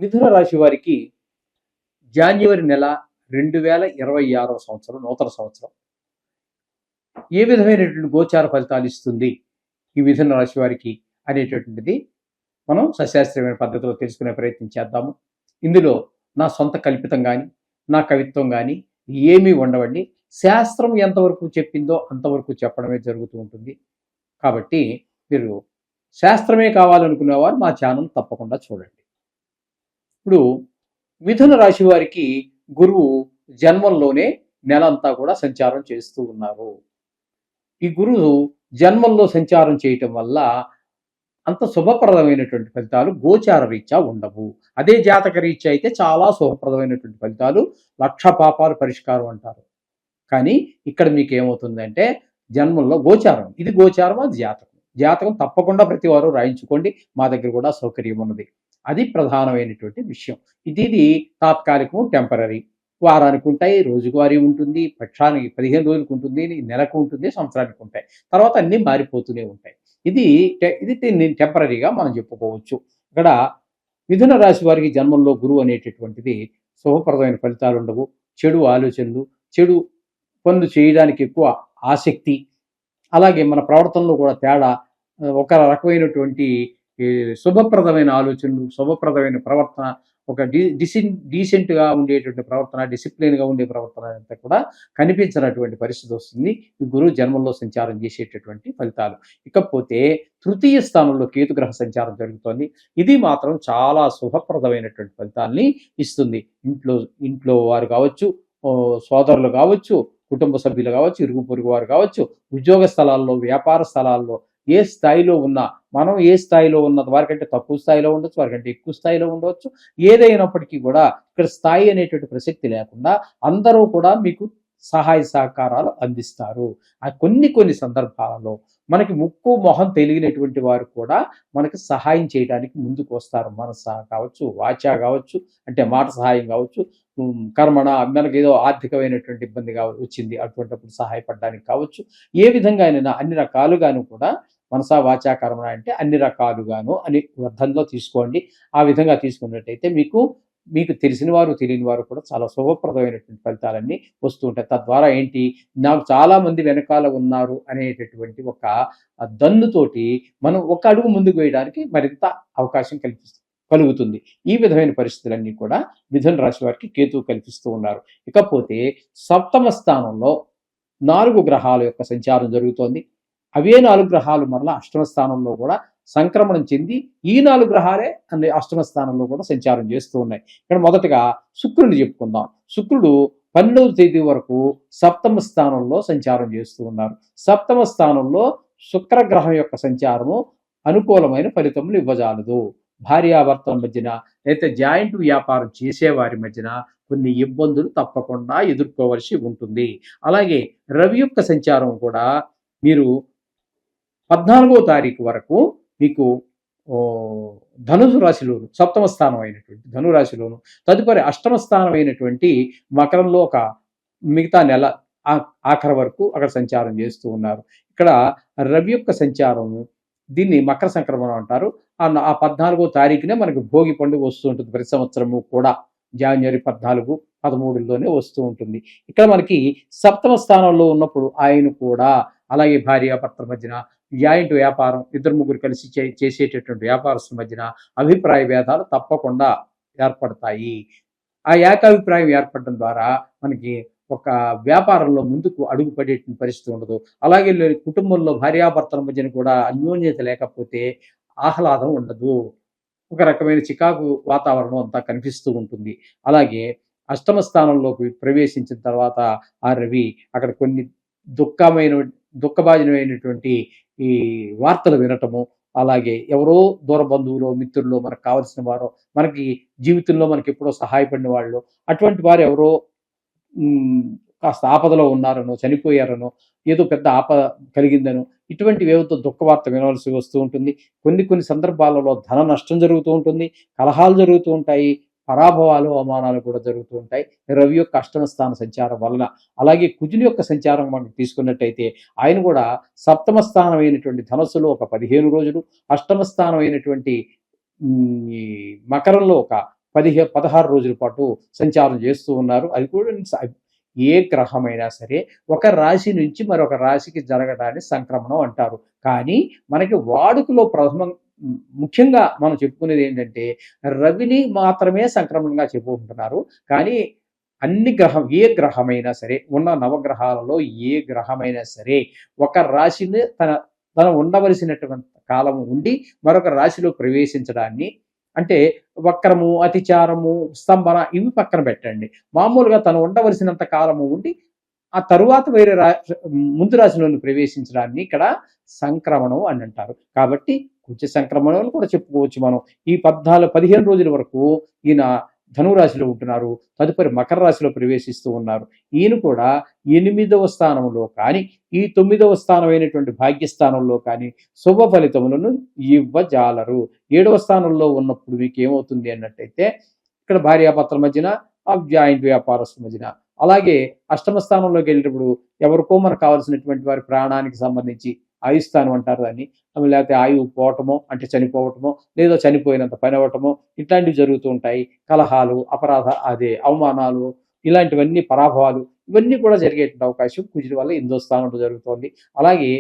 మిథున రాశి వారికి జాన్యువరి నెల 2026 సంవత్సరం నూతన సంవత్సరం ఏ విధమైనటువంటి గోచార ఫలితాలు ఇస్తుంది ఈ మిథున రాశి వారికి అనేటటువంటిది మనం సశాస్త్రీయమైన పద్ధతిలో తెలుసుకునే ప్రయత్నం చేద్దాము. ఇందులో నా సొంత కల్పితం కానీ నా కవిత్వం కానీ ఏమీ ఉండవండి. శాస్త్రం ఎంతవరకు చెప్పిందో అంతవరకు చెప్పడమే జరుగుతూ ఉంటుంది. కాబట్టి మీరు శాస్త్రమే కావాలనుకునేవారు మా ఛానల్ తప్పకుండా చూడండి. ఇప్పుడు మిథున రాశి వారికి గురువు జన్మంలోనే నెలంతా కూడా సంచారం చేస్తూ ఉన్నారు. ఈ గురువు జన్మంలో సంచారం చేయటం వల్ల అంత శుభప్రదమైనటువంటి ఫలితాలు గోచార రీత్యా ఉండవు. అదే జాతక రీత్యా అయితే చాలా శుభప్రదమైనటువంటి ఫలితాలు, లక్ష పాపాలు పరిష్కారం అంటారు. కానీ ఇక్కడ మీకు ఏమవుతుందంటే జన్మంలో గోచారం, ఇది గోచారం, అది జాతకం. జాతకం తప్పకుండా ప్రతి వారు రాయించుకోండి, మా దగ్గర కూడా సౌకర్యం ఉన్నది. అది ప్రధానమైనటువంటి విషయం. ఇది తాత్కాలికం, టెంపరీ. వారానికి ఉంటాయి, రోజువారీ ఉంటుంది, పక్షానికి 15 రోజులకు ఉంటుంది, నెలకు ఉంటుంది, సంవత్సరానికి ఉంటాయి. తర్వాత అన్నీ మారిపోతూనే ఉంటాయి. ఇది టెంపరీగా మనం చెప్పుకోవచ్చు. ఇక్కడ మిథున రాశి వారికి జన్మంలో గురువు అనేటటువంటిది శుభప్రదమైన ఫలితాలు ఉండవు. చెడు ఆలోచనలు, చెడు పనులు చేయడానికి ఎక్కువ ఆసక్తి, అలాగే మన ప్రవర్తనలో కూడా తేడా, ఒక రకమైనటువంటి శుభప్రదమైన ఆలోచనలు, శుభప్రదమైన ప్రవర్తన, ఒక డీసెంట్గా ఉండేటువంటి ప్రవర్తన, డిసిప్లిన్గా ఉండే ప్రవర్తన అంతా కూడా కనిపించినటువంటి పరిస్థితి వస్తుంది ఈ గురువు జన్మంలో సంచారం చేసేటటువంటి ఫలితాలు. ఇకపోతే తృతీయ స్థానంలో కేతుగ్రహ సంచారం జరుగుతోంది. ఇది మాత్రం చాలా శుభప్రదమైనటువంటి ఫలితాల్ని ఇస్తుంది. ఇంట్లో వారు కావచ్చు, సోదరులు కావచ్చు, కుటుంబ సభ్యులు కావచ్చు, ఇరుగు పొరుగు వారు కావచ్చు, ఉద్యోగ స్థలాల్లో, వ్యాపార స్థలాల్లో ఏ స్థాయిలో ఉన్నా, మనం ఏ స్థాయిలో ఉన్నది వారికంటే తక్కువ స్థాయిలో ఉండొచ్చు, వారికంటే ఎక్కువ స్థాయిలో ఉండవచ్చు. ఏదైనప్పటికీ కూడా ఇక్కడ స్థాయి అనేటువంటి ప్రసక్తి లేకుండా అందరూ కూడా మీకు సహాయ సహకారాలు అందిస్తారు. కొన్ని సందర్భాలలో మనకి ముక్కు మొహం తెలియనటువంటి వారు కూడా మనకి సహాయం చేయడానికి ముందుకు వస్తారు. మనస కావచ్చు, వాచ కావచ్చు, అంటే మాట సహాయం కావచ్చు, కర్మణ, మనకి ఏదో ఆర్థికమైనటువంటి ఇబ్బంది వచ్చింది, అటువంటిప్పుడు సహాయపడడానికి కావచ్చు. ఏ విధంగా అయినా అన్ని రకాలుగాను కూడా మనసా వాచా కర్మణ అంటే అన్ని రకాలుగాను అని అర్థంలో తీసుకోండి. ఆ విధంగా తీసుకున్నట్టయితే మీకు తెలిసిన వారు, తెలియని వారు కూడా చాలా శుభప్రదమైనటువంటి ఫలితాలన్నీ వస్తూ ఉంటాయి. తద్వారా ఏంటి, నాకు చాలా మంది వెనకాల ఉన్నారు అనేటటువంటి ఒక దన్నుతోటి మనం ఒక అడుగు ముందుకు వేయడానికి మరింత అవకాశం కలుగుతుంది. ఈ విధమైన పరిస్థితులన్నీ కూడా మిథున రాశి వారికి కేతువు కల్పిస్తూ ఉన్నారు. ఇకపోతే సప్తమ స్థానంలో 4 గ్రహాల యొక్క సంచారం జరుగుతోంది. అవే 4 గ్రహాలు మరలా అష్టమ స్థానంలో కూడా సంక్రమణం చెంది ఈ 4 గ్రహాలే అన్ని అష్టమ స్థానంలో కూడా సంచారం చేస్తూ ఉన్నాయి. ఇక్కడ మొదటగా శుక్రుడిని చెప్పుకుందాం. శుక్రుడు 12వ తేదీ వరకు సప్తమ స్థానంలో సంచారం చేస్తూ ఉన్నారు. సప్తమ స్థానంలో శుక్రగ్రహం యొక్క సంచారము అనుకూలమైన ఫలితములు ఇవ్వజాలదు. భార్యాభర్తల మధ్యన, లేదా జాయింట్ వ్యాపారం చేసేవారి మధ్యన కొన్ని ఇబ్బందులు తప్పకుండా ఎదుర్కోవలసి ఉంటుంది. అలాగే రవి యొక్క సంచారం కూడా మీరు 14వ తారీఖు వరకు మీకు ధనుసు రాశిలోను, సప్తమ స్థానం అయినటువంటి ధనురాశిలోను, తదుపరి అష్టమ స్థానం అయినటువంటి మకరంలో ఒక మిగతా నెల ఆఖరి వరకు అక్కడ సంచారం చేస్తూ ఉన్నారు. ఇక్కడ రవి యొక్క సంచారము, దీన్ని మకర సంక్రమణం అంటారు. ఆ 14వ తారీఖునే మనకి భోగి పండుగ వస్తూ ఉంటుంది. ప్రతి సంవత్సరము కూడా జనవరి 14, 13లోనే వస్తూ ఉంటుంది. ఇక్కడ మనకి సప్తమ స్థానంలో ఉన్నప్పుడు ఆయన కూడా అలాగే భార్యాభర్తల మధ్యన జాయింట్ వ్యాపారం, 2-3 కలిసి చేసేటటువంటి వ్యాపారస్తుల మధ్యన అభిప్రాయ భేదాలు తప్పకుండా ఏర్పడతాయి. ఆ ఏకాభిప్రాయం ఏర్పడడం ద్వారా మనకి ఒక వ్యాపారంలో ముందుకు అడుగు పడేటువంటి పరిస్థితి ఉండదు. అలాగే కుటుంబంలో భార్యాభర్తల మధ్యన కూడా అన్యోన్యత లేకపోతే ఆహ్లాదం ఉండదు. ఒక రకమైన చికాకు వాతావరణం అంతా కనిపిస్తూ ఉంటుంది. అలాగే అష్టమ స్థానంలోకి ప్రవేశించిన తర్వాత ఆ రవి అక్కడ కొన్ని దుఃఖభాజనమైనటువంటి ఈ వార్తలు వినటము, అలాగే ఎవరో దూర బంధువులో, మిత్రుల్లో, మనకు కావలసిన వారో, మనకి జీవితంలో మనకి ఎప్పుడో సహాయపడిన వాళ్ళు, అటువంటి వారు ఎవరో కాస్త ఆపదలో ఉన్నారనో, చనిపోయారనో, ఏదో పెద్ద ఆపద కలిగిందనో, ఇటువంటి వేవతో దుఃఖవార్త వినవలసి వస్తూ ఉంటుంది. కొన్ని సందర్భాలలో ధన నష్టం జరుగుతూ ఉంటుంది, కలహాలు జరుగుతూ ఉంటాయి, పరాభవాలు, అవమానాలు కూడా జరుగుతూ ఉంటాయి రవి యొక్క అష్టమ స్థాన సంచారం వలన. అలాగే కుజుని యొక్క సంచారం మనం తీసుకున్నట్టయితే ఆయన కూడా సప్తమ స్థానం అయినటువంటి ధనస్సులో ఒక 15 రోజులు, అష్టమ స్థానం అయినటువంటి మకరంలో ఒక 16 రోజుల పాటు సంచారం చేస్తూ ఉన్నారు. అది కూడా ఏ గ్రహమైనా సరే ఒక రాశి నుంచి మరొక రాశికి జరగడాన్ని సంక్రమణం అంటారు. కానీ మనకి వాడుకలో ముఖ్యంగా మనం చెప్పుకునేది ఏంటంటే రవిని మాత్రమే సంక్రమణంగా చెప్పుకుంటున్నారు. కానీ ఏ గ్రహమైనా సరే, ఉన్న నవగ్రహాలలో ఏ గ్రహమైనా సరే ఒక రాశిని తన ఉండవలసినటువంటి కాలము ఉండి మరొక రాశిలో ప్రవేశించడాన్ని, అంటే వక్రము, అతిచారము, స్తంభన ఇవి పక్కన పెట్టండి. మామూలుగా తను ఉండవలసినంత కాలము ఉండి ఆ తరువాత వేరే ముందు రాశిలోని ప్రవేశించడాన్ని ఇక్కడ సంక్రమణం అని అంటారు. కాబట్టి కొంచెం సంక్రమణం కూడా చెప్పుకోవచ్చు మనం. ఈ 15 రోజుల వరకు ఈయన ధనురాశిలో ఉంటున్నారు. తదుపరి మకర రాశిలో ప్రవేశిస్తూ ఉన్నారు. ఈయన కూడా 8వ స్థానంలో కానీ ఈ 9వ స్థానమైనటువంటి భాగ్యస్థానంలో కానీ శుభ ఫలితములను ఇవ్వజాలరు. 7వ స్థానంలో ఉన్నప్పుడు మీకు ఏమవుతుంది అన్నట్టయితే ఇక్కడ భార్యాభర్తల మధ్యన, జాయింట్ వ్యాపారస్తుల మధ్యన, అలాగే అష్టమ స్థానంలోకి వెళ్ళేటప్పుడు ఎవరికో మనకు కావాల్సినటువంటి వారి ప్రాణానికి సంబంధించి ఆయుస్థానం అంటారు దాన్ని, లేకపోతే ఆయువు పోవటమో అంటే చనిపోవటమో, లేదా చనిపోయినంత పని అవ్వటమో ఇట్లాంటివి జరుగుతూ ఉంటాయి. కలహాలు, అవమానాలు, ఇలాంటివన్నీ, పరాభవాలు, ఇవన్నీ కూడా జరిగేటువంటి అవకాశం కుజుడి వల్ల 8వ స్థానంలో జరుగుతోంది. అలాగే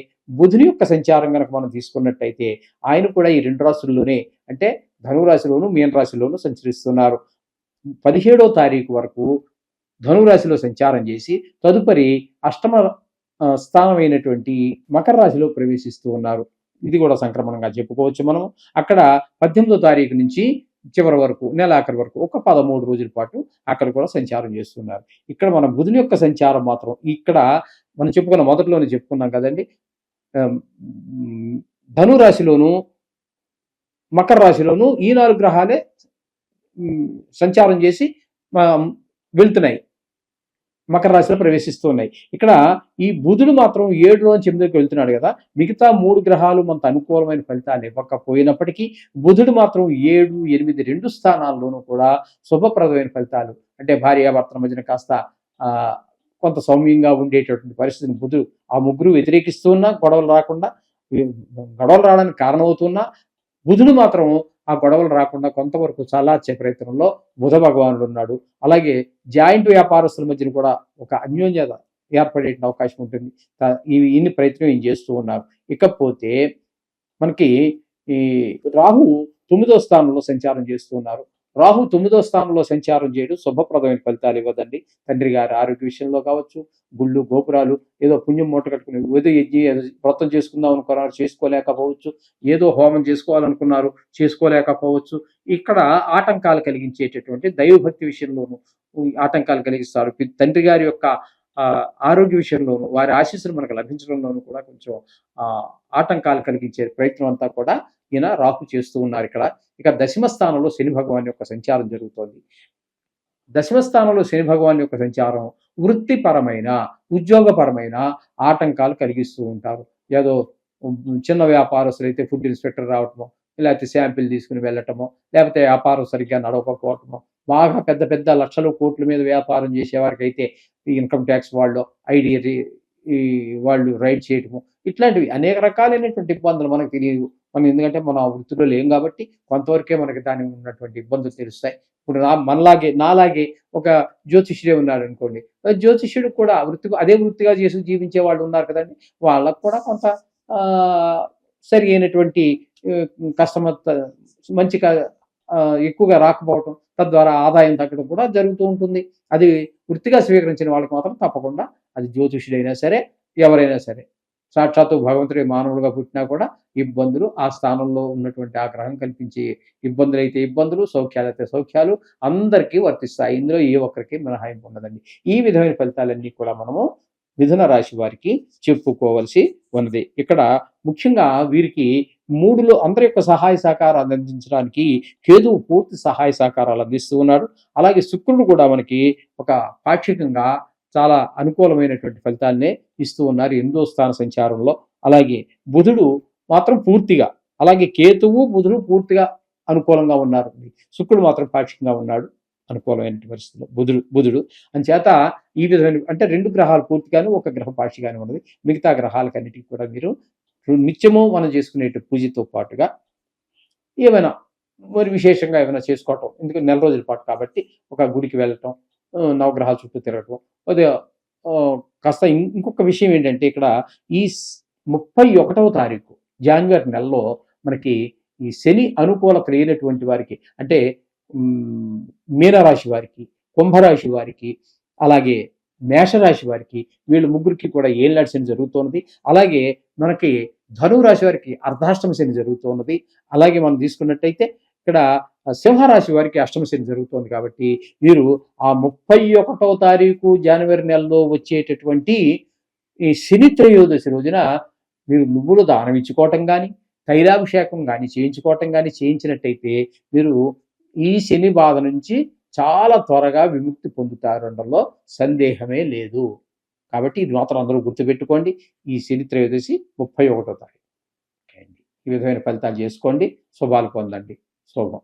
బుధుని యొక్క సంచారం కనుక మనం తీసుకున్నట్టయితే ఆయన కూడా ఈ 2 రాశుల్లోనే, అంటే ధనురాశిలోను మీన రాశిలోను సంచరిస్తున్నారు. 17వ తారీఖు వరకు ధనురాశిలో సంచారం చేసి తదుపరి అష్టమ స్థానమైనటువంటి మకర రాశిలో ప్రవేశిస్తూ ఉన్నారు. ఇది కూడా సంక్రమణంగా చెప్పుకోవచ్చు మనం. అక్కడ 18వ తారీఖు నుంచి చివరి వరకు, నెలాఖరి వరకు ఒక 13 రోజుల పాటు అక్కడ కూడా సంచారం చేస్తున్నారు. ఇక్కడ మన బుధుని యొక్క సంచారం మాత్రం ఇక్కడ మనం మొదట్లోనే చెప్పుకున్నాం కదండి, ధనురాశిలోను మకర రాశిలోను ఈ 4 గ్రహాలే సంచారం చేసి వెళ్తున్నాయి, మకర రాశిలో ప్రవేశిస్తూ ఉన్నాయి. ఇక్కడ ఈ బుధుడు మాత్రం 7-8కి వెళ్తున్నాడు కదా. మిగతా 3 గ్రహాలు మనకు అనుకూలమైన ఫలితాలు ఇవ్వకపోయినప్పటికీ బుధుడు మాత్రం 7, 8, 2 స్థానాల్లోనూ కూడా శుభప్రదమైన ఫలితాలు, అంటే భార్యాభర్తల మధ్యన కాస్త కొంత సౌమ్యంగా ఉండేటటువంటి పరిస్థితిని బుధుడు, ఆ ముగ్గురు వ్యతిరేకిస్తూ ఉన్నా గొడవలు రావడానికి కారణమవుతున్నా బుధుడు మాత్రం ఆ గొడవలు రాకుండా కొంతవరకు చల్లార్చే ప్రయత్నంలో బుధ భగవానుడు ఉన్నాడు. అలాగే జాయింట్ వ్యాపారస్తుల మధ్యన కూడా ఒక అన్యోన్యత ఏర్పడే అవకాశం ఉంటుంది. ఇన్ని ప్రయత్నం ఏం చేస్తూ ఉన్నారు. ఇకపోతే మనకి ఈ రాహు 9వ స్థానంలో సంచారం చేస్తూ ఉన్నారు. రాహు 9వ స్థానంలో సంచారం చేయడం శుభప్రదమైన ఫలితాలు ఇవ్వదండి. తండ్రి గారి ఆరోగ్య విషయంలో కావచ్చు, గుళ్ళు గోపురాలు, ఏదో పుణ్యం మూట కట్టుకుని ఏదో వ్రతం చేసుకుందాం అనుకున్నారు, చేసుకోలేకపోవచ్చు. ఏదో హోమం చేసుకోవాలనుకున్నారు, చేసుకోలేకపోవచ్చు. ఇక్కడ ఆటంకాలు కలిగించేటటువంటి దైవభక్తి విషయంలోనూ ఆటంకాలు కలిగిస్తారు. తండ్రి గారి యొక్క ఆరోగ్య విషయంలోనూ వారి ఆశీస్సులు మనకు లభించడంలోనూ కూడా కొంచెం ఆటంకాలు కలిగించే ప్రయత్నం అంతా కూడా ఈయన రాహు చేస్తూ ఉన్నారు ఇక్కడ. ఇక 10వ స్థానంలో శని భగవాన్ యొక్క సంచారం జరుగుతోంది. 10వ స్థానంలో శని భగవాన్ యొక్క సంచారం వృత్తిపరమైన, ఉద్యోగపరమైన ఆటంకాలు కలిగిస్తూ ఉంటారు. ఏదో చిన్న వ్యాపారస్తులు అయితే ఫుడ్ ఇన్స్పెక్టర్ రావటమో, లేకపోతే శాంపిల్ తీసుకుని వెళ్ళటమో, లేకపోతే వ్యాపారం సరిగ్గా నడవకపోవటమో, బాగా పెద్ద పెద్ద లక్షల కోట్ల మీద వ్యాపారం చేసేవారికి అయితే ఇన్కమ్ ట్యాక్స్ వాళ్ళు, ఐడి వాళ్ళు రైడ్ చేయటము, ఇట్లాంటివి అనేక రకాలైనటువంటి ఇబ్బందులు మనకు తెలియదు. మనం ఎందుకంటే మన వృత్తిలో లేం కాబట్టి కొంతవరకే మనకి దాని ఉన్నటువంటి ఇబ్బందులు తెలుస్తాయి. ఇప్పుడు నాలాగే ఒక జ్యోతిష్యుడే ఉన్నాడు అనుకోండి, జ్యోతిష్యుడు కూడా అదే వృత్తిగా చేసి జీవించే వాళ్ళు ఉన్నారు కదండి. వాళ్ళకు కూడా కొంత సరి అయినటువంటి కస్టమర్ మంచిగా ఎక్కువగా రాకపోవటం, తద్వారా ఆదాయం తగ్గడం కూడా జరుగుతూ ఉంటుంది. అది వృత్తిగా స్వీకరించిన వాళ్ళకి మాత్రం తప్పకుండా, అది జ్యోతిష్యుడైనా సరే ఎవరైనా సరే, సాక్షాత్తు భగవంతుడి మానవులుగా పుట్టినా కూడా ఇబ్బందులు, ఆ స్థానంలో ఉన్నటువంటి ఆ గ్రహం కల్పించే ఇబ్బందులు అయితే ఇబ్బందులు, సౌఖ్యాలు అయితే సౌఖ్యాలు అందరికీ వర్తిస్తాయి. ఇందులో ఏ ఒక్కరికి మినహాయింపు ఉండదండి. ఈ విధమైన ఫలితాలన్నీ కూడా మనము మిథున రాశి వారికి చెప్పుకోవలసి ఉన్నది. ఇక్కడ ముఖ్యంగా వీరికి 3లో అందరి యొక్క సహాయ సహకారాలు అందించడానికి కేతువు పూర్తి సహాయ సహకారాలు అందిస్తూ ఉన్నాడు. అలాగే శుక్రుడు కూడా మనకి ఒక పాక్షికంగా చాలా అనుకూలమైనటువంటి ఫలితాలనే ఇస్తూ ఉన్నారు 8వ స్థాన సంచారంలో. అలాగే బుధుడు మాత్రం పూర్తిగా, అలాగే కేతువు బుధుడు పూర్తిగా అనుకూలంగా ఉన్నారు. శుక్రుడు మాత్రం పాక్షికంగా ఉన్నాడు అనుకూలమైన పరిస్థితుల్లో బుధుడు అంచేత ఈ విధమైన, అంటే 2 గ్రహాలు పూర్తిగాను, ఒక గ్రహం పాక్షిగానే ఉన్నది. మిగతా గ్రహాలకన్నిటికీ కూడా మీరు నిత్యము మనం చేసుకునే పూజతో పాటుగా ఏమైనా మరి విశేషంగా ఏమైనా చేసుకోవటం, ఎందుకంటే నెల రోజుల పాటు కాబట్టి ఒక గుడికి వెళ్ళటం, నవగ్రహాల చుట్టూ తిరగటం. కొద్దిగా కాస్త ఇంకొక విషయం ఏంటంటే ఇక్కడ ఈ 31వ తారీఖు జాన్యువరి నెలలో మనకి ఈ శని అనుకూలత లేనటువంటి వారికి, అంటే మీనరాశి వారికి, కుంభరాశి వారికి, అలాగే మేషరాశి వారికి, వీళ్ళు ముగ్గురికి కూడా ఏళ్ళనాటి శని జరుగుతున్నది. అలాగే మనకి ధనురాశి వారికి అర్ధాష్టమ శని జరుగుతున్నది. అలాగే మనం తీసుకున్నట్టయితే ఇక్కడ సింహరాశి వారికి అష్టమ శని జరుగుతోంది. కాబట్టి వీరు ఆ 31వ తారీఖు జనవరి నెలలో వచ్చేటటువంటి ఈ శని త్రయోదశి రోజున మీరు నువ్వులు దానం ఇచ్చుకోవటం కానీ, తైలాభిషేకం కానీ చేయించుకోవటం కానీ చేయించినట్టయితే మీరు ఈ శని బాధ నుంచి చాలా త్వరగా విముక్తి పొందుతారనడంలో సందేహమే లేదు. కాబట్టి ఇది మాత్రం అందరూ గుర్తుపెట్టుకోండి. ఈ శని త్రయోదశి 31వ తారీఖు. ఈ విధమైన ఫలితాలు చేసుకోండి, శుభాలు పొందండి. శుభం.